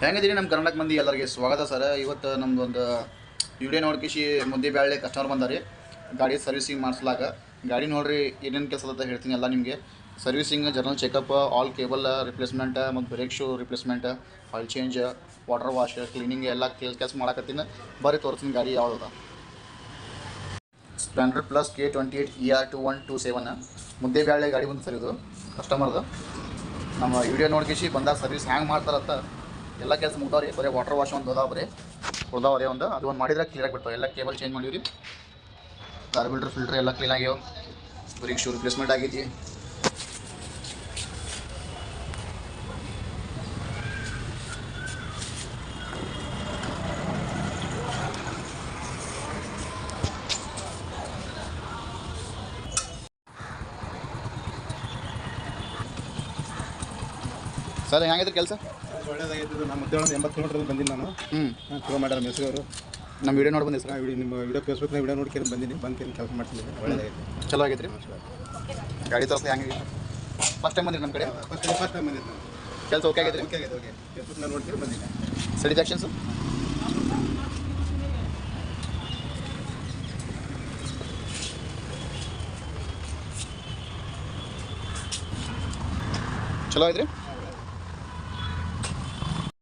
ಹೆಂಗಿದ್ದೀರಿ ನಮ್ಮ ಕರ್ನಾಟಕ ಮಂದಿ ಎಲ್ಲರಿಗೆ ಸ್ವಾಗತ ಸರ್. ಇವತ್ತು ನಮ್ದು ಒಂದು ವಿಡಿಯೋ ನೋಡ್ಕಿಸಿ ಮುದ್ದೆ ಬ್ಯಾಳೆ ಕಸ್ಟಮರ್ ಬಂದಾರಿ ಗಾಡಿ ಸರ್ವಿಸಿಂಗ್ ಮಾಡಿಸ್ಲಾಕ. ಗಾಡಿ ನೋಡ್ರಿ ಏನೇನು ಕೆಲಸ ಅಂತ ಹೇಳ್ತೀನಿ ಎಲ್ಲ ನಿಮಗೆ. Servicing, general checkup, all cable replacement ಮತ್ತು brake shoe replacement, oil change, water wash, cleaning ಎಲ್ಲ ಕೆಲಸ ಮಾಡಕತ್ತೀನಿ. ಬರ್ರಿ ತೋರಿಸ್ತೀನಿ ಗಾಡಿ ಯಾವ್ದು. ಸ್ಪ್ಲೆಂಡರ್ ಪ್ಲಸ್ K28 ER 2127 ಮುದ್ದೆ ಬ್ಯಾಳೆ ಗಾಡಿ ಬಂದು ಸರ್. ಇದು ಕಸ್ಟಮರ್ದು ನಮ್ಮ ವಿಡಿಯೋ ನೋಡ್ಕಿಸಿ ಬಂದಾಗ ಸರ್ವಿಸ್ ಹ್ಯಾಂಗೆ ಮಾಡ್ತಾರಂತ ಎಲ್ಲ ಕೆಲಸ ಮುಗ್ದವ್ರಿ. ಬರೀ ವಾಟರ್ ವಾಶ್ ಒಂದು ಅದಾವ, ಬರೀ ಉಳ್ದಾವ್ರಿ ಒಂದು. ಅದು ಒಂದು ಮಾಡಿದ್ರೆ ಕ್ಲಿಯರಾಗಿ ಬಿಡ್ತಾವೆ. ಎಲ್ಲ ಕೇಬಲ್ ಚೇಂಜ್ ಮಾಡಿವ್ರಿ, ಕಾರ್ಬೋರೇಟರ್ ಫಿಲ್ಟರ್ ಎಲ್ಲ ಕ್ಲೀನ್ ಆಗ್ಯಾವ, ಬ್ರೇಕ್ ಶೂ ರಿಪ್ಲೇಸ್ಮೆಂಟ್ ಆಗೈತಿ. ಸರ್ ಹೆಂಗೈತೆ ಕೆಲಸ? ಒಳ್ಳೇದಾಗಿತ್ತು. ನಮ್ಮ ಮುದ್ದೆ 80 ಕಿಲೋಮೀಟರ್ ಬಂದಿನಿ ನಾನು. ಚಲೋ ಮಾಡ್ಯಾರ ಮೆಸ್ಸಿಗವರು. ನಮ್ಮ ವಿಡಿಯೋ ನೋಡಿ ಬಂದಿರಿ ಸರ್. ನಿಮ್ಮ ವಿಡಿಯೋ ಫೇಸ್ಬುಕ್ನಾಗ ವಿಡಿಯೋ ನೋಡ್ಕೊಂಡು ಬಂದೀನಿ. ಬಂದು ಕೆಲಸ ಮಾಡ್ತೀನಿ. ಒಳ್ಳೇದಾಗಿತ್ತು, ಚಲೋ ಆಗೈತೆ ರೀ. ಗಾಡಿ ತೋರಿಸ್ಲಿ ಹೆಂಗೆ ಫಸ್ಟ್ ಟೈಮ್ ಬಂದಿರಿ ನಮ್ಮ ಕಡೆ? ಫಸ್ಟ್ ಟೈಮ್ ಬಂದಿದ್ದು ನಾನು. ಕೆಲಸ ಓಕೆ ಆಗೈತೆ ರೀ? ಓಕೆ ಆಗೈತೆ. ಓಕೆ, ಫೇಸ್ಬುಕ್ನಾಗ ನೋಡ್ಕೊಂಡು ಬಂದಿನಿ. ಸ್ಯಾಟಿಸ್ಫ್ಯಾಕ್ಷನ್ಸು? ಚಲೋ ಐತ್ರಿ.